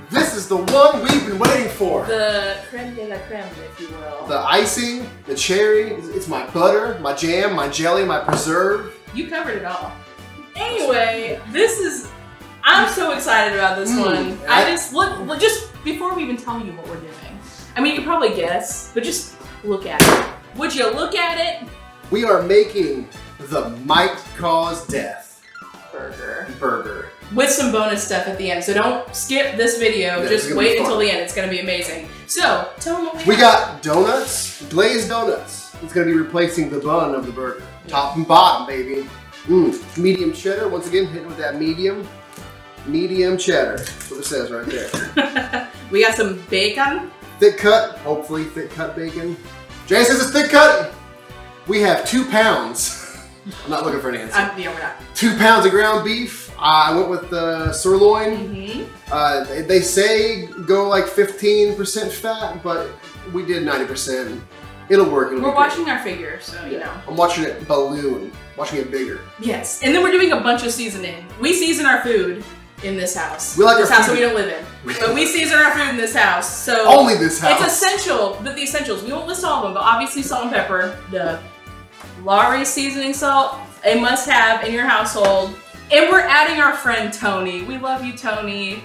This is the one we've been waiting for. The creme de la creme, if you will. The icing, the cherry, it's my butter, my jam, my jelly, my preserve. You covered it all. Anyway, this is, I'm so excited about this one. I just, look, just before we even tell you what we're doing. I mean, you can probably guess, but just look at it. Would you look at it? We are making the Might Cause Death burger. With some bonus stuff at the end, so don't skip this video, Yeah, just wait until the end, it's gonna be amazing. So, tell them what we got donuts, glazed donuts. It's gonna be replacing the bun of the burger. Top and bottom, baby. Medium cheddar, once again, hit it with that medium cheddar. That's what it says right there. We got some bacon. Thick cut, hopefully thick cut bacon. Jay says it's thick cut. We have 2 pounds. I'm not looking for an answer. Yeah, we're not. 2 pounds of ground beef. I went with the sirloin. They say go like 15% fat, but we did 90%. It'll work. We're watching our figure, so you know. I'm watching it balloon, watching it bigger. Yes, and then we're doing a bunch of seasoning. We season our food in this house. We like this our house food. that we don't live in, but we season our food in this house. So only this house. It's essential, but the essentials. We won't list all of them, but obviously salt and pepper, the Lowry seasoning salt, a must-have in your household. And we're adding our friend Tony. We love you, Tony.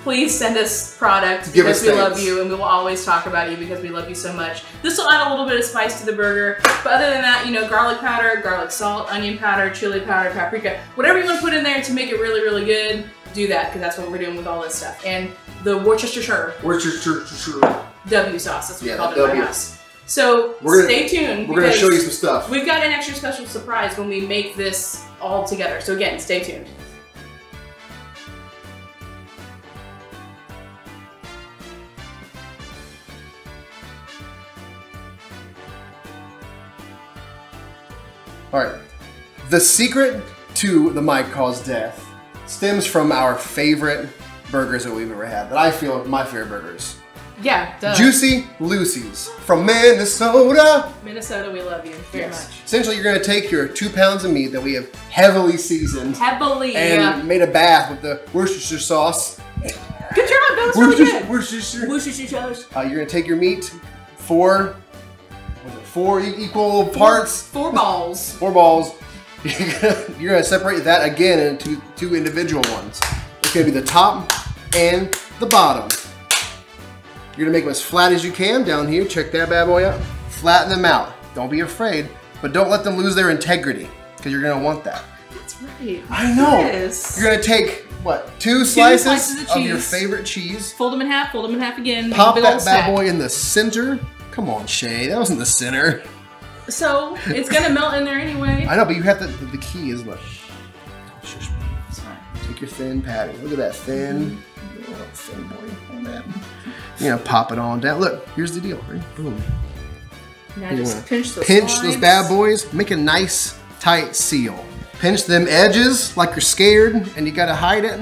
Please send us product because we love you, and we will always talk about you because we love you so much. This will add a little bit of spice to the burger, but other than that, you know, garlic powder, garlic salt, onion powder, chili powder, paprika, whatever you want to put in there to make it really, really good, do that because that's what we're doing with all this stuff. And the Worcestershire W sauce, that's what we call it in my house. So stay tuned. We're going to show you some stuff. We've got an extra special surprise when we make this all together. So again, stay tuned. All right. The secret to the Might Cause Death stems from our favorite burgers that we've ever had, that I feel are my favorite burgers. Yeah, duh. Juicy Lucy's from Minnesota. Minnesota, we love you very much. Essentially, you're going to take your 2 pounds of meat that we have heavily seasoned. And made a bath with the Worcestershire sauce. Good job, that was really good. Worcestershire sauce. You're going to take your meat, four equal parts. 4 balls. 4 balls. You're going to separate that again into 2 individual ones. It's going to be the top and the bottom. You're gonna make them as flat as you can down here. Check that bad boy out. Flatten them out. Don't be afraid, but don't let them lose their integrity because you're gonna want that. That's right. I know. Yes. You're gonna take, what, 2 slices of your favorite cheese. Fold them in half again. Pop that bad boy in the center. Come on, Shea, that wasn't the center. So, it's gonna melt in there anyway. I know, but you have to, the key is look. Take your thin patty. Look at that thin, thin boy on that. You know, pop it on down. Look, here's the deal. Right? Boom. Now just pinch those bad boys. Make a nice, tight seal. Pinch them edges like you're scared and you gotta hide it.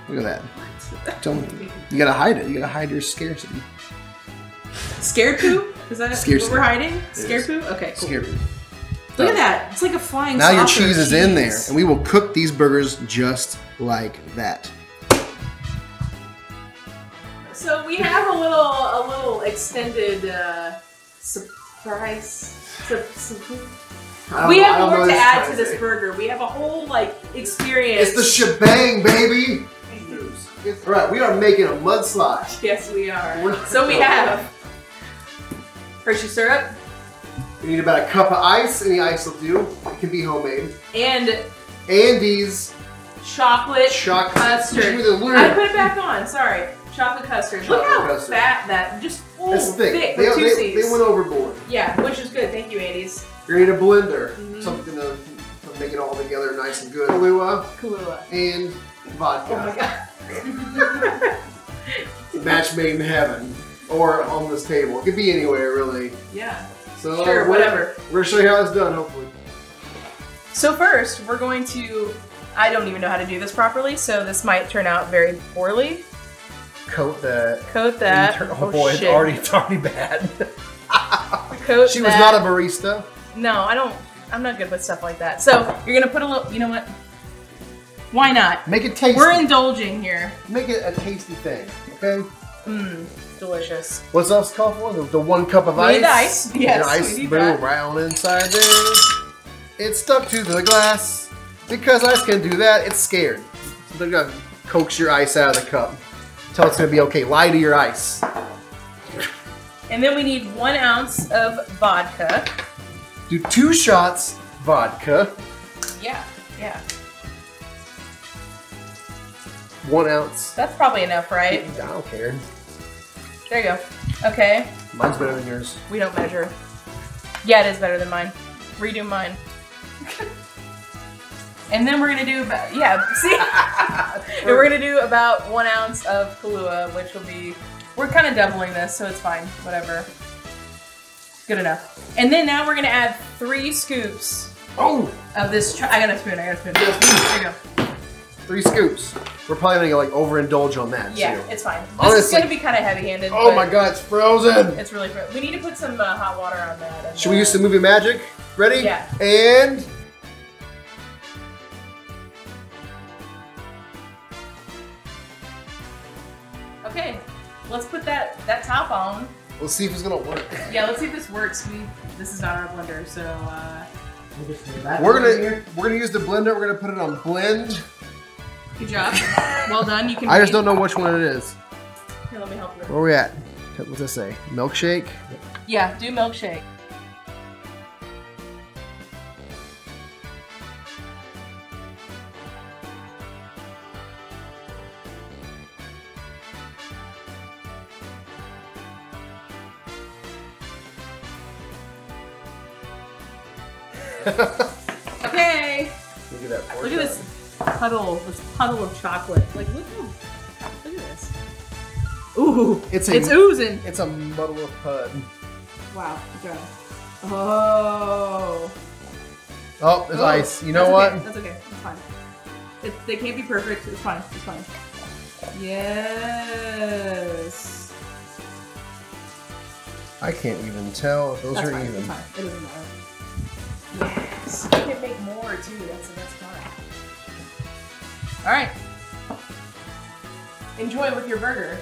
Look at that. You gotta hide it. You gotta hide your scarcity. Scared poo? Is that what we're hiding? Scared poo? Okay, cool. Scared poo. Look at that. It's like a flying saucer. Now your cheese is in there, and we will cook these burgers just like that. So we have a little extended surprise. We have more to add to this burger. We have a whole experience. It's the shebang, baby. All right, we are making a mudslide. Yes, we are. So we have Hershey syrup. We need about a cup of ice. Any ice will do. It can be homemade. And Andy's chocolate custard. I put it back on. Sorry. Chocolate custard. Look how fat that that's thick. They went overboard. Yeah, which is good. Thank you, Andy's. You're gonna need a blender. Something to make it all together nice and good. Kahlua. And vodka. Oh my god. Match made in heaven. Or on this table. It could be anywhere, really. Yeah. So sure, whatever. We're gonna show you how it's done, hopefully. So first, we're going to, I don't even know how to do this properly, so this might turn out very poorly. Coat that. Coat that. Oh boy, it's already bad. coat She was not a barista. No, I'm not good with stuff like that. So you're gonna put a little, you know what? Why not? Make it tasty. We're indulging here. Make it a tasty thing, okay? Mmm, delicious. What's else called for? The 1 cup of We ice. need the ice. Yes, ice, we need boom, that. right on inside there. It's stuck to the glass. Because ice can do that, it's scared. So they're gonna coax your ice out of the cup. Tell it's gonna be okay. Lie to your ice. And then we need 1 ounce of vodka. Do 2 shots vodka. Yeah. 1 ounce. That's probably enough, right? I don't care. There you go. Okay. Mine's better than yours. We don't measure. Yeah, it is better than mine. Redo mine. And then we're gonna do about, see? And we're gonna do about 1 ounce of Kahlua, which will be, we're kind of doubling this, so it's fine, whatever. Good enough. And then now we're gonna add 3 scoops of this, I got a spoon. There you go. 3 scoops. We're probably gonna like overindulge on that Yeah, too. it's fine. This Honestly, is gonna be kind of heavy-handed. Oh my god, it's frozen! It's really frozen. We need to put some hot water on that. And, Should we use some movie magic? Ready? Yeah. And... Okay, let's put that top on. Let's see if it's gonna work. Yeah, let's see if this works. This is not our blender, so We're gonna use the blender. We're gonna put it on blend. good job. Well done. You can. I just don't know which one it is. Here, let me help you. Where are we at? What's this say? Milkshake? Yeah, do milkshake. Okay. Look at that. Look at this puddle of chocolate. Like, look at this. Ooh, it's oozing. It's a muddle of pud. Wow, good job. Oh. Oh, there's ice. You know what? Okay. That's okay. It's fine. They can't be perfect. It's fine. It's fine. Yes. I can't even tell if those That's are fine. even. It's fine. It doesn't matter. Yes. You can make more too. That's the best part. All right. Enjoy with your burger.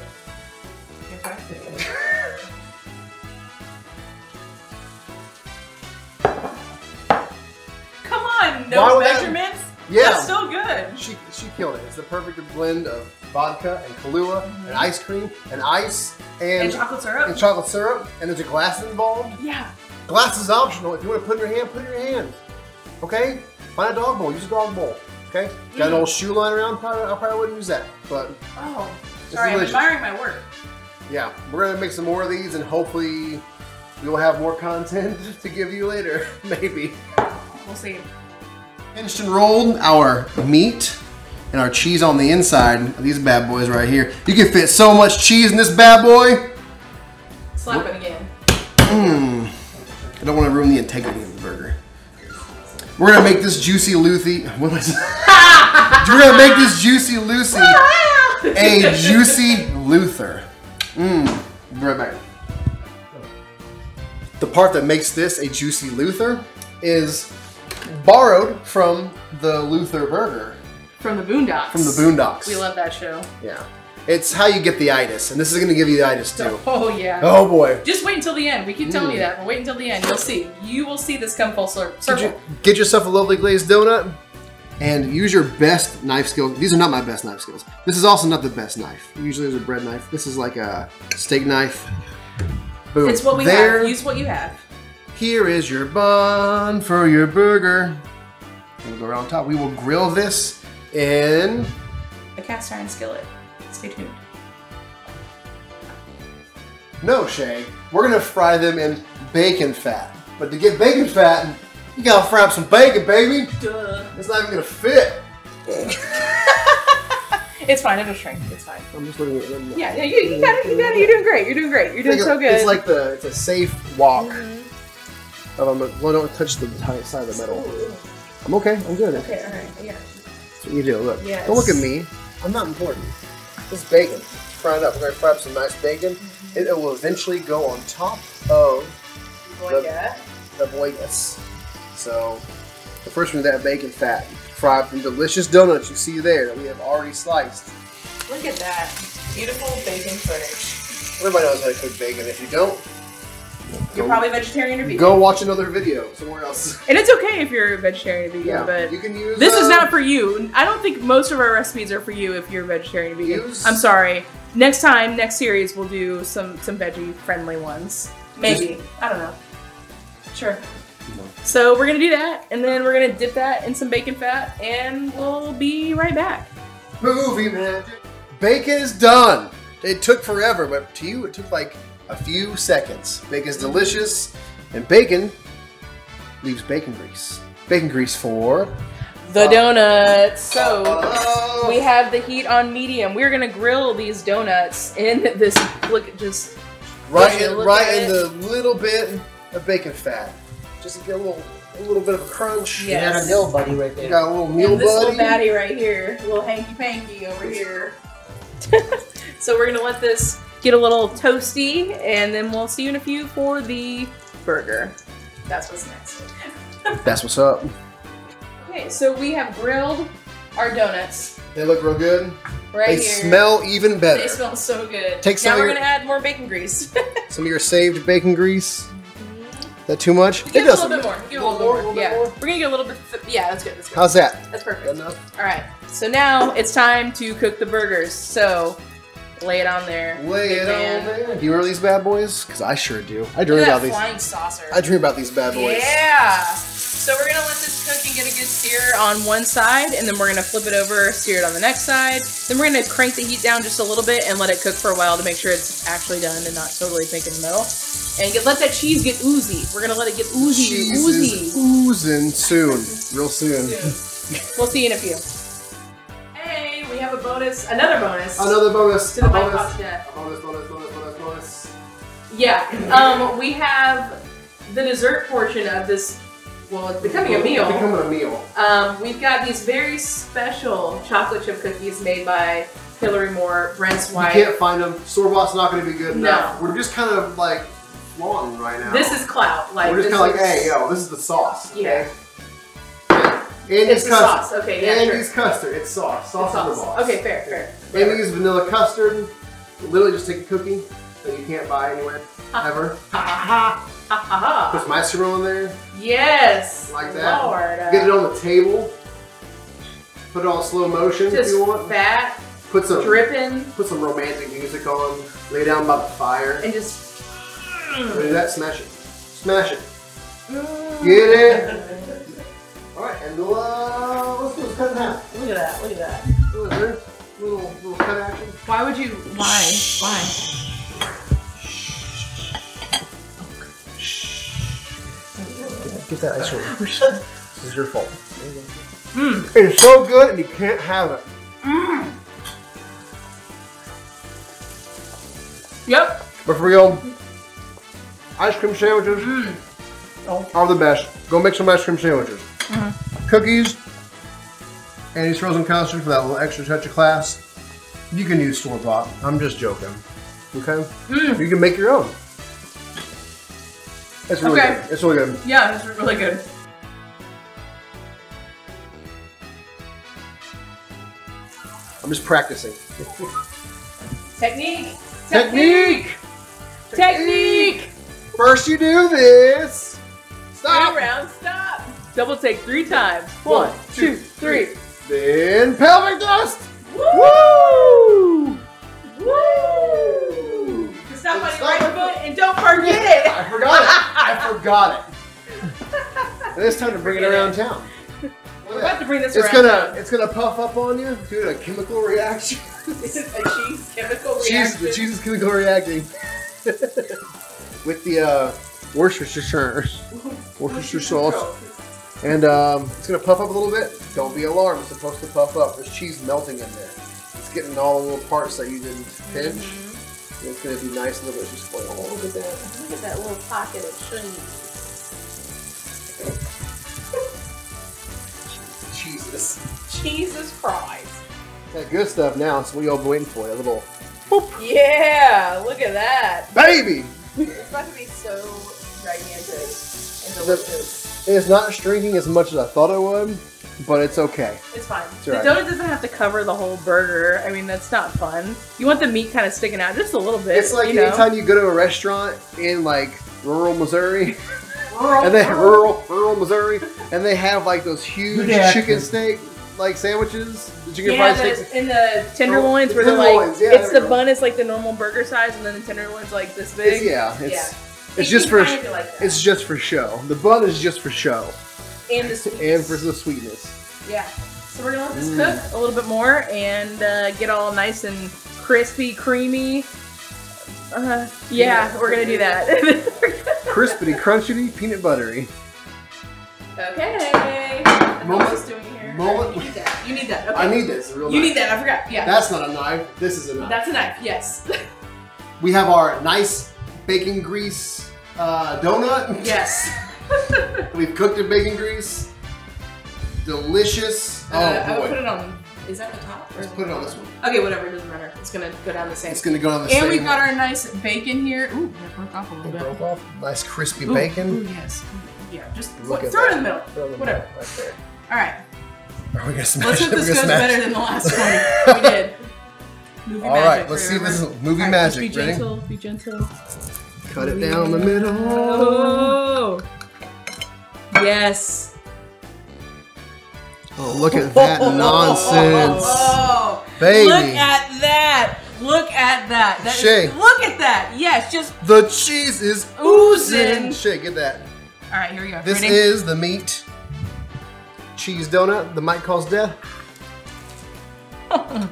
Come on, no measurements. Yeah. That's so good. She killed it. It's the perfect blend of vodka and Kahlua and ice cream and ice and chocolate syrup. And chocolate syrup. And there's a glass involved. Yeah. Glass is optional. If you want to put it in your hand, put it in your hand. Okay? Find a dog bowl. Use a dog bowl. Okay? Got an old shoe lying around? I probably wouldn't use that. But sorry, I'm admiring my work. Yeah, we're gonna make some more of these, and hopefully we'll have more content to give you later. Maybe. We'll see. Pinched and rolled our meat and our cheese on the inside of these bad boys right here. You can fit so much cheese in this bad boy. Slap it again. I don't want to ruin the integrity of the burger. We're gonna make this juicy Lucy. What am I saying? We're gonna make this juicy Lucy a juicy Luther. Be right back. The part that makes this a juicy Luther is borrowed from the Luther burger. From the Boondocks. From the Boondocks. We love that show. Yeah. It's how you get the itis, and this is gonna give you the itis too. Oh yeah. Oh boy. Just wait until the end. We keep telling you that, but wait until the end. You'll see. You will see this come full circle. Get yourself a lovely glazed donut, and use your best knife skills. These are not my best knife skills. This is also not the best knife. Usually there's a bread knife. This is like a steak knife. Boom. It's what we have. Use what you have. Here is your bun for your burger. We'll go around top. We will grill this in a cast iron skillet. Stay tuned. No, Shea. We're gonna fry them in bacon fat. But to get bacon fat, you gotta fry up some bacon, baby. Duh. It's not even gonna fit. It's fine. It'll shrink. It's fine. I'm just looking at them. Yeah. You got it. You got it. You're doing great. You're doing great. You're doing so good. It's like it's a safe walk. Well, don't touch the side of the metal. I'm okay. I'm good. Okay. All right. Yeah. That's what you do. Look. Yes. Don't look at me. I'm not important. This bacon. Fry it up. We're gonna fry up some nice bacon. It will eventually go on top of the boys. So the first one is that bacon fat. Fry up them delicious donuts you see there that we have already sliced. Look at that. Beautiful bacon footage. Everybody knows how to cook bacon. If you don't, you're probably vegetarian or vegan. Go watch another video somewhere else. And it's okay if you're a vegetarian or vegan, but you can use, this is not for you. I don't think most of our recipes are for you if you're vegetarian or vegan. I'm sorry. Next time, next series, we'll do some veggie-friendly ones. Maybe. I don't know. Sure. So we're going to do that, and then we're going to dip that in some bacon fat, and we'll be right back. Movie magic. Bacon is done. It took forever, but to you, it took like a few seconds. Bacon's delicious, and bacon leaves bacon grease. Bacon grease for the donuts. So we have the heat on medium. We're gonna grill these donuts in this. Look, just right in the little bit of bacon fat, just to get a little bit of a crunch. Yes. You got a meal buddy right there. You got a little meal and this buddy. Little baddie right here, a little hanky panky over here. So we're gonna let this get a little toasty, and then we'll see you in a few for the burger. That's what's next. That's what's up. Okay, so we have grilled our donuts. They look real good. Right they here. Smell even better. They smell so good. Now we're gonna add more bacon grease. Some of your saved bacon grease. Is that too much? Give it a little bit more. Give it a little more. More? Yeah, we're gonna get a little bit. Yeah, that's good. That's good. How's that? That's perfect. Good enough? All right. So now it's time to cook the burgers. So lay it on there. Lay it on there. Do you remember these bad boys? Because I sure do. I dream Look at about that these. flying saucer. I dream about these bad boys. Yeah. So we're gonna let this cook and get a good sear on one side, and then we're gonna flip it over, sear it on the next side. Then we're gonna crank the heat down just a little bit and let it cook for a while to make sure it's actually done and not totally pink in the middle. And let that cheese get oozy. We're gonna let it get oozy. Cheese is oozing soon. Real soon. We'll see you in a few. Hey, we have a bonus, another bonus. Another bonus. To the Mike Cox Chef. Bonus. Yeah. We have the dessert portion of this. Well, it's becoming a meal. We've got these very special chocolate chip cookies made by Hillary Moore, Brent's wife. You can't find them. Store-bought's not going to be good enough. No. We're just kind of like flaunting right now. This is clout. Like, we're just kind of like, hey, yo, this is the sauce. Yeah. Okay? It's custard. Sauce. Okay, yeah, Andy's custard. It's sauce. Sauce is the boss. Okay, fair. Andy's vanilla custard. Literally just take a cookie that you can't buy anywhere. Ever. Put some ice cream on there. Yes. Like that. Lord. Get it on the table. Put it on slow motion if you want. Fat. Put some dripping. Put some romantic music on. Lay down by the fire. And just. Do that. Smash it. Smash it. Get it. All right, and let's cut in half. Look at that. Look at that. Little cut action. Why would you? Why? Get that ice cream. This is your fault. It's so good and you can't have it. Yep. But for real, ice cream sandwiches are the best. Go make some ice cream sandwiches. Cookies, Andy's frozen custard for that little extra touch of class. You can use store-bought. I'm just joking. Okay? You can make your own. It's really good. It's really good. Yeah, it's really good. I'm just practicing. Technique. First you do this. Stop. Round, stop. Double take 3 times. 1, 2, 3. Then pelvic thrust. Woo! Woo! Stop on your right foot and don't forget it. I forgot it. And it's time to bring it around town. We're about to bring this around town. It's gonna puff up on you due to a chemical reaction. A cheese chemical reaction. The cheese is chemical reacting with the Worcestershire sauce. And it's gonna puff up a little bit. Don't be alarmed, it's supposed to puff up. There's cheese melting in there. It's getting all the little parts that you didn't pinch. It's gonna be nice and delicious for you. Oh, look at that. Look at that little pocket of cheese. Jesus Christ. That good stuff now, so what y'all been waiting for? That little boop. Yeah, look at that. Baby! It's about to be so gigantic and delicious. It's not shrinking as much as I thought it would, but it's okay. It's fine. It's the right. donut doesn't have to cover the whole burger. I mean, that's not fun. You want the meat kind of sticking out just a little bit. It's like anytime you go to a restaurant in like rural Missouri, rural Missouri, and they have like those huge chicken steak like sandwiches, the chicken fried steaks. In the tenderloins where they're like, the bun is like the normal burger size, and then the tenderloin's like this big. It's just for it's just for show. The bun is just for show. And the sweetness. And for the sweetness. Yeah. So we're gonna let this cook a little bit more and get all nice and crispy, creamy. Yeah, we're gonna do that. Crispity, crunchy, peanut buttery. Okay. Moment. Doing here. Moment. You need that. You need that. Okay. I need this. You need that. I forgot. Yeah. That's not a knife. This is a knife. That's a knife. Yes. We have our nice bacon grease donut. Yes. We've cooked in bacon grease. Delicious. Oh boy. I would put it on. Is that the top? Let's put it on this one. Okay, whatever. It doesn't matter. It's gonna go down the same. It's gonna go down the same. And we've got our nice bacon here. Ooh, that broke off a little bit. Broke off. Nice crispy bacon. Ooh, yes. Yeah, just throw it in the middle. Whatever. Right there. All right. Are we gonna smash? Let's hope this goes better than the last one. We did. Movie All magic, right, let's see this movie magic. Be gentle. Be gentle. Cut it down the middle. Oh. Yes. Oh, look at that nonsense. Oh, baby. Look at that. Look at that. Shea. Look at that. Yes, just. The cheese is oozing. Shea, get that. All right, here we go. This is the meat cheese donut. The Mike calls death. It's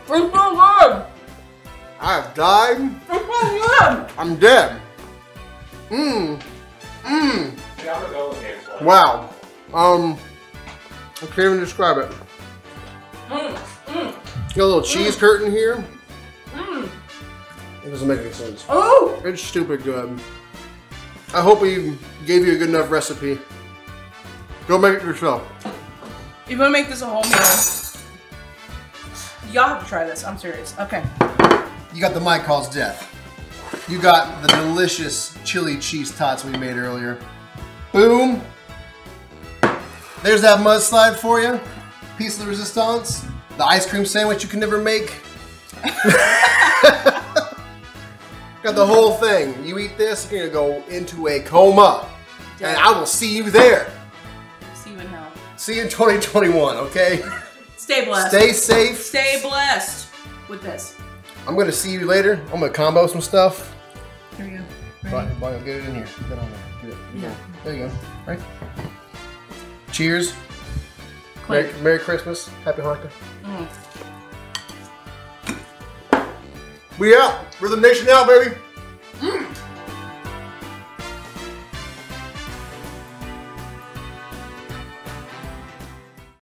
so good. I've died. It's so good. I'm dead. Wow. I can't even describe it. Got a little cheese curtain here. It doesn't make any sense. Oh! It's stupid good. I hope we gave you a good enough recipe. Go make it yourself. If you want to make this a whole meal, y'all have to try this. I'm serious. Okay. You got the Mike Calls Death. You got the delicious chili cheese tots we made earlier. Boom. There's that mudslide for you. Piece of the resistance. The ice cream sandwich you can never make. Got the whole thing. You eat this, you're gonna go into a coma. And I will see you there. See you in hell. See you in 2021, okay? Stay blessed. Stay safe. Stay blessed with this. I'm gonna see you later. I'm gonna combo some stuff. Here we go. Right, get it in here. Get on there. Get it. Yeah. There you go. Right. Cheers. Click. Merry Christmas. Happy Hanukkah. We out. We're the nation now, baby.